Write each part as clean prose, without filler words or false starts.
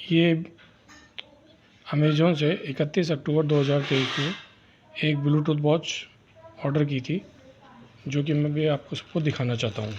ये अमेज़ॉन से 31 अक्टूबर 2023 को एक ब्लूटूथ वॉच ऑर्डर की थी, जो कि मैं भी आपको सबको दिखाना चाहता हूँ।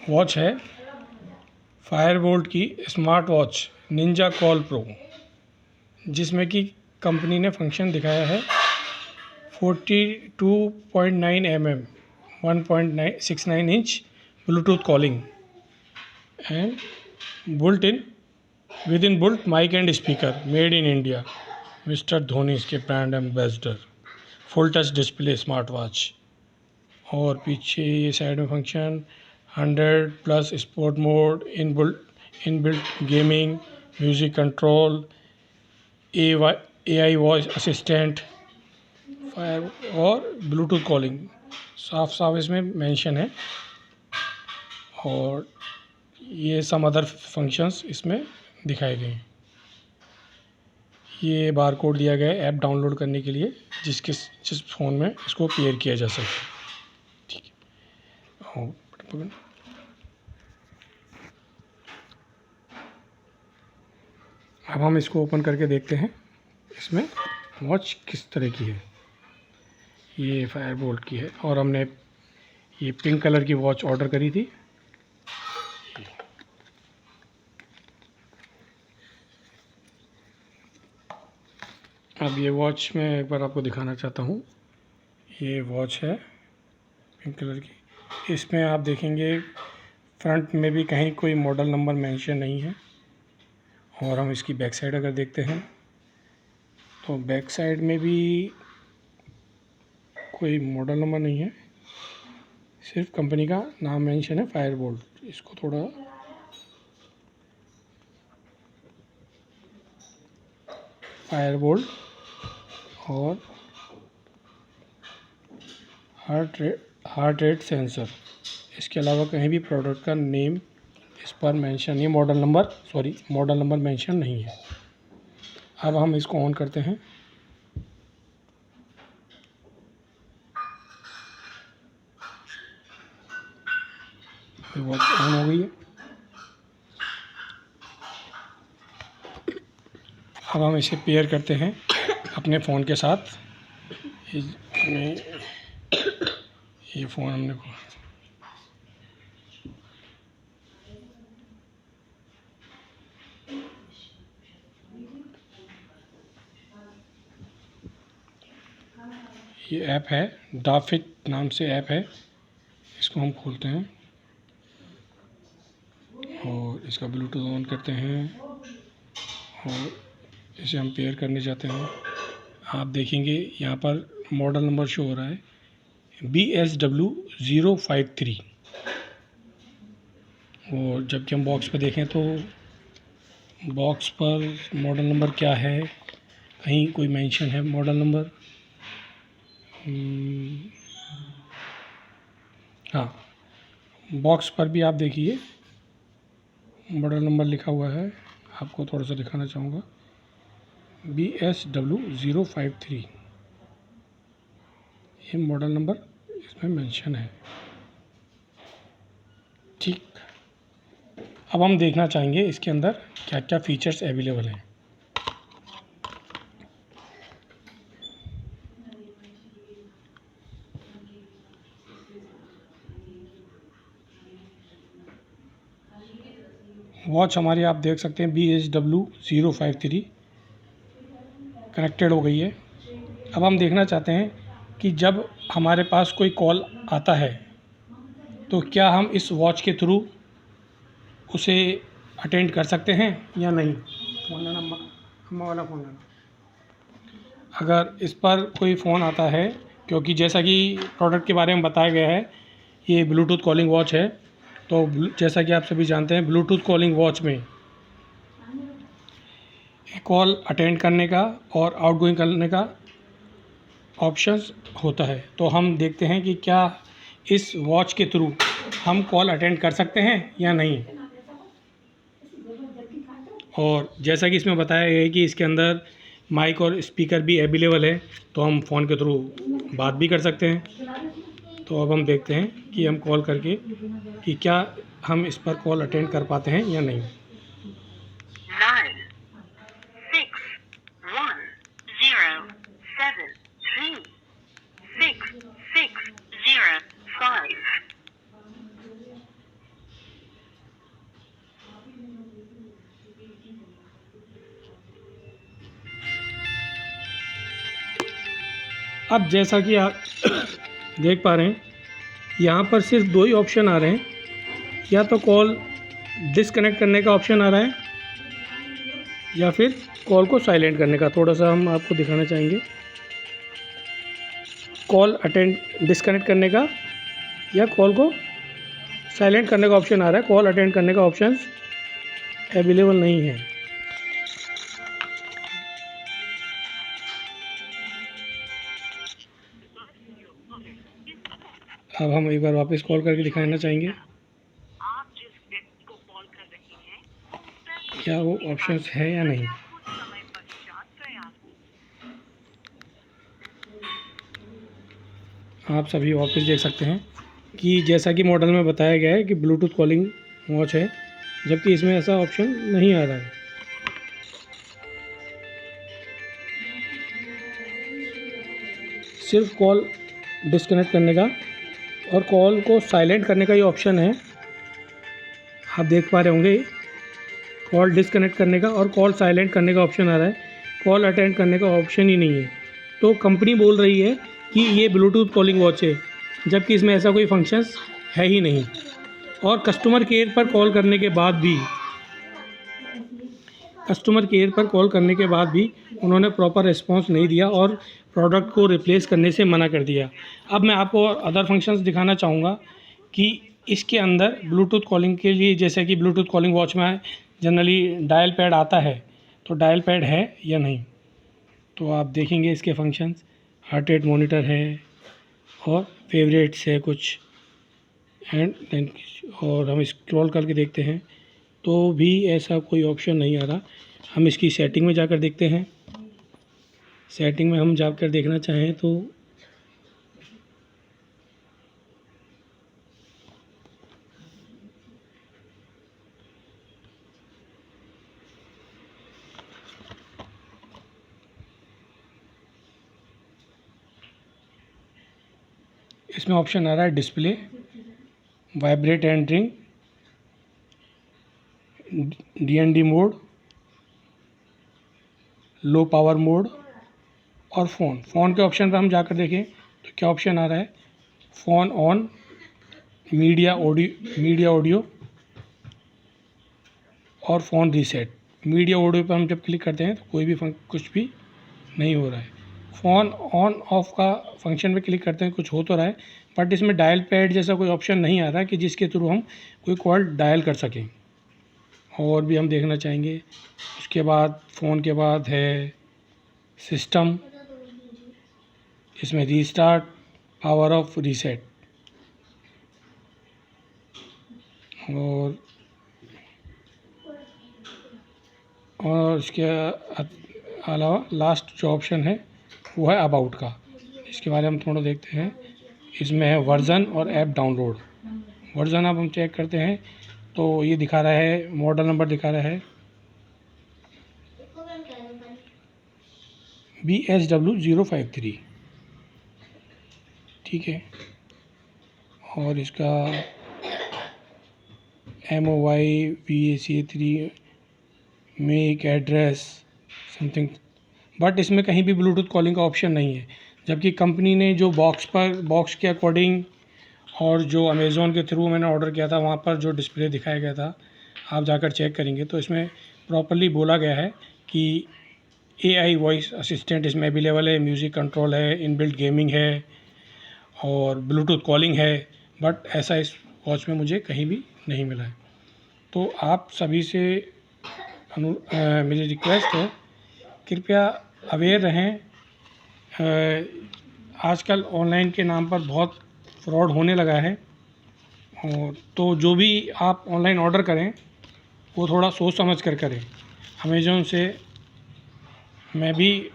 वॉच है फायरबोल्ट की smart watch Ninja call pro, जिसमें कि कंपनी ने फंक्शन दिखाया है 42.9 mm 1.69 inch Bluetooth calling and with in built mic and speaker, made in India, mister Dhoni इसके brand ambassador, full touch display smart watch. और पीछे ये साइड में function 100+ sport mode, inbuilt gaming, music control, AI voice assistant, fire और Bluetooth calling साफ साफ इसमें mention है। और ये सम अदर फंक्शंस इसमें दिखाए गए हैं। ये बार कोड दिया गया है ऐप डाउनलोड करने के लिए, जिस फ़ोन में इसको पेयर किया जा सके। ठीक है, अब हम इसको ओपन करके देखते हैं इसमें वॉच किस तरह की है। ये फायरबोल्ट की है और हमने ये पिंक कलर की वॉच ऑर्डर करी थी। अब ये वॉच मैं एक बार आपको दिखाना चाहता हूँ। ये वॉच है पिंक कलर की। इसमें आप देखेंगे फ्रंट में भी कहीं कोई मॉडल नंबर मेंशन नहीं है। और हम इसकी बैक साइड अगर देखते हैं तो बैक साइड में भी कोई मॉडल नंबर नहीं है, सिर्फ कंपनी का नाम मेंशन है फायरबोल्ट। इसको थोड़ा फायरबोल्ट और हार्ट रेट सेंसर, इसके अलावा कहीं भी प्रोडक्ट का नेम इस पर मेंशन नहीं, मॉडल नंबर मेंशन नहीं है। अब हम इसको ऑन करते हैं। वॉच ऑन हो गई है। अब हम इसे पेयर करते हैं अपने फ़ोन के साथ। ये फ़ोन हमने ये ऐप है, डाफिट नाम से ऐप है। इसको हम खोलते हैं और इसका ब्लूटूथ ऑन करते हैं और इसे हम पेयर करने जाते हैं। आप देखेंगे यहाँ पर मॉडल नंबर शो हो रहा है BSW053। और जबकि हम बॉक्स पर देखें तो बॉक्स पर मॉडल नंबर क्या है, कहीं कोई मेंशन है मॉडल नंबर? हाँ, बॉक्स पर भी आप देखिए मॉडल नंबर लिखा हुआ है। आपको थोड़ा सा दिखाना चाहूँगा, BSW053 ये मॉडल नंबर इसमें मेंशन है। ठीक, अब हम देखना चाहेंगे इसके अंदर क्या क्या फीचर्स अवेलेबल हैं। वॉच हमारी आप देख सकते हैं BSW053 कनेक्टेड हो गई है। अब हम देखना चाहते हैं कि जब हमारे पास कोई कॉल आता है तो क्या हम इस वॉच के थ्रू उसे अटेंड कर सकते हैं या नहीं। फ़ोन लेना, अम्मा वाला फ़ोन लेना। अगर इस पर कोई फ़ोन आता है, क्योंकि जैसा कि प्रोडक्ट के बारे में बताया गया है ये ब्लूटूथ कॉलिंग वॉच है, तो जैसा कि आप सभी जानते हैं ब्लूटूथ कॉलिंग वॉच में कॉल अटेंड करने का और आउटगोइंग करने का ऑप्शंस होता है। तो हम देखते हैं कि क्या इस वॉच के थ्रू हम कॉल अटेंड कर सकते हैं या नहीं। और जैसा कि इसमें बताया गया है कि इसके अंदर माइक और स्पीकर भी अवेलेबल है, तो हम फ़ोन के थ्रू बात भी कर सकते हैं। तो अब हम देखते हैं कि हम कॉल करके कि क्या हम इस पर कॉल अटेंड कर पाते हैं या नहीं। 961073665। अब जैसा कि आप देख पा रहे हैं, यहाँ पर सिर्फ दो ही ऑप्शन आ रहे हैं, या तो कॉल डिसकनेक्ट करने का ऑप्शन आ रहा है या फिर कॉल को साइलेंट करने का। थोड़ा सा हम आपको दिखाना चाहेंगे। कॉल अटेंड डिसकनेक्ट करने का या कॉल को साइलेंट करने का ऑप्शन आ रहा है। कॉल अटेंड करने का ऑप्शन अवेलेबल नहीं है। अब हम एक बार वापस कॉल करके दिखाना चाहेंगे आप जिस व्यक्ति को कॉल कर रहे हैं क्या वो ऑप्शन है या नहीं। कुछ समय पश्चात प्रयास। आप सभी वापस देख सकते हैं कि जैसा कि मॉडल में बताया गया है कि ब्लूटूथ कॉलिंग वॉच है, जबकि इसमें ऐसा ऑप्शन नहीं आ रहा है। सिर्फ कॉल डिस्कनेक्ट करने का और कॉल को साइलेंट करने का ही ऑप्शन है। आप देख पा रहे होंगे, कॉल डिस्कनेक्ट करने का और कॉल साइलेंट करने का ऑप्शन आ रहा है, कॉल अटेंड करने का ऑप्शन ही नहीं है। तो कंपनी बोल रही है कि ये ब्लूटूथ कॉलिंग वॉच है, जबकि इसमें ऐसा कोई फंक्शंस है ही नहीं। और कस्टमर केयर पर कॉल करने के बाद भी उन्होंने प्रॉपर रिस्पांस नहीं दिया और प्रोडक्ट को रिप्लेस करने से मना कर दिया। अब मैं आपको अदर फंक्शंस दिखाना चाहूँगा कि इसके अंदर ब्लूटूथ कॉलिंग के लिए, जैसे कि ब्लूटूथ कॉलिंग वॉच में जनरली डायल पैड आता है, तो डायल पैड है या नहीं। तो आप देखेंगे इसके फंक्शंस, हार्ट रेट मॉनिटर है और फेवरेट्स है कुछ, एंड और हम स्क्रॉल करके देखते हैं तो भी ऐसा कोई ऑप्शन नहीं आ रहा। हम इसकी सेटिंग में जाकर देखते हैं। सेटिंग में हम जाकर देखना चाहें तो इसमें ऑप्शन आ रहा है display, vibrate and ring, DND mode, low power mode और फ़ोन के ऑप्शन पर हम जाकर देखें तो क्या ऑप्शन आ रहा है, फ़ोन ऑन, मीडिया ऑडियो और फ़ोन रीसेट। मीडिया ऑडियो पर हम जब क्लिक करते हैं तो कोई भी कुछ भी नहीं हो रहा है। फ़ोन ऑन ऑफ का फंक्शन पे क्लिक करते हैं, कुछ हो तो रहा है, बट इसमें डायल पैड जैसा कोई ऑप्शन नहीं आ रहा कि जिसके थ्रू हम कोई कॉल डायल कर सकें। और भी हम देखना चाहेंगे। उसके बाद फ़ोन के बाद है सिस्टम, इसमें रीस्टार्ट, पावर ऑफ, रीसेट और इसके अलावा लास्ट जो ऑप्शन है वो है अबाउट का। इसके बारे में हम थोड़ा देखते हैं। इसमें है वर्ज़न और ऐप डाउनलोड। वर्ज़न अब हम चेक करते हैं तो ये दिखा रहा है, मॉडल नंबर दिखा रहा है BSW053, ठीक है। और इसका MOI VACA3 make address something, but इसमें कहीं भी ब्लूटूथ कॉलिंग का ऑप्शन नहीं है। जबकि कंपनी ने जो बॉक्स के अकॉर्डिंग और जो अमेज़ॉन के थ्रू मैंने ऑर्डर किया था वहाँ पर जो डिस्प्ले दिखाया गया था, आप जाकर चेक करेंगे तो इसमें प्रॉपर्ली बोला गया है कि AI वॉइस असिस्टेंट इसमें अवेलेबल है, म्यूज़िक कंट्रोल है, इनबिल्ट गेमिंग है और ब्लूटूथ कॉलिंग है, बट ऐसा इस वॉच में मुझे कहीं भी नहीं मिला है। तो आप सभी से मेरी रिक्वेस्ट है, कृपया अवेयर रहें। आजकल ऑनलाइन के नाम पर बहुत फ्रॉड होने लगा है, और तो जो भी आप ऑनलाइन ऑर्डर करें वो थोड़ा सोच समझ कर करें। अमेज़ॉन से मैं भी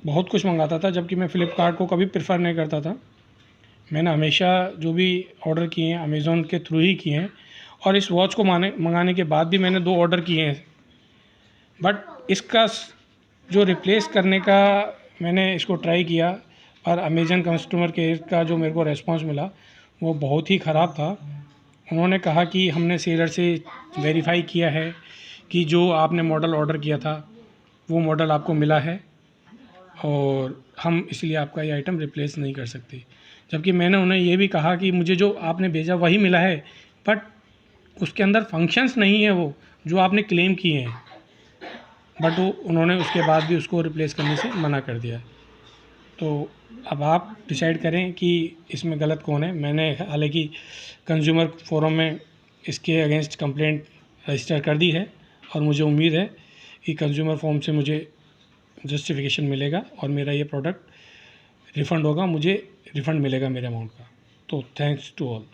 बहुत कुछ मंगाता था, जबकि मैं फ़्लिपकार्ट को कभी प्रेफर नहीं करता था, मैंने हमेशा जो भी ऑर्डर किए हैं अमेज़ॉन के थ्रू ही किए हैं, और इस वॉच को मंगाने के बाद भी मैंने 2 ऑर्डर किए हैं। बट इसका जो रिप्लेस करने का मैंने इसको ट्राई किया, पर अमेज़न कस्टमर केयर का जो मेरे को रिस्पॉन्स मिला वो बहुत ही ख़राब था। उन्होंने कहा कि हमने सेलर से वेरीफाई किया है कि जो आपने मॉडल ऑर्डर किया था वो मॉडल आपको मिला है, और हम इसलिए आपका ये आइटम रिप्लेस नहीं कर सकते। जबकि मैंने उन्हें ये भी कहा कि मुझे जो आपने भेजा वही मिला है, बट उसके अंदर फंक्शंस नहीं है वो जो आपने क्लेम किए हैं। बट वो उन्होंने उसके बाद भी उसको रिप्लेस करने से मना कर दिया। तो अब आप डिसाइड करें कि इसमें गलत कौन है। मैंने हालांकि कंज्यूमर फोरम में इसके अगेंस्ट कंप्लेंट रजिस्टर कर दी है, और मुझे उम्मीद है कि कंज्यूमर फोरम से मुझे जस्टिफिकेशन मिलेगा और मेरा ये प्रोडक्ट रिफ़ंड होगा, मुझे रिफ़ंड मिलेगा मेरे अमाउंट का। तो थैंक्स टू ऑल।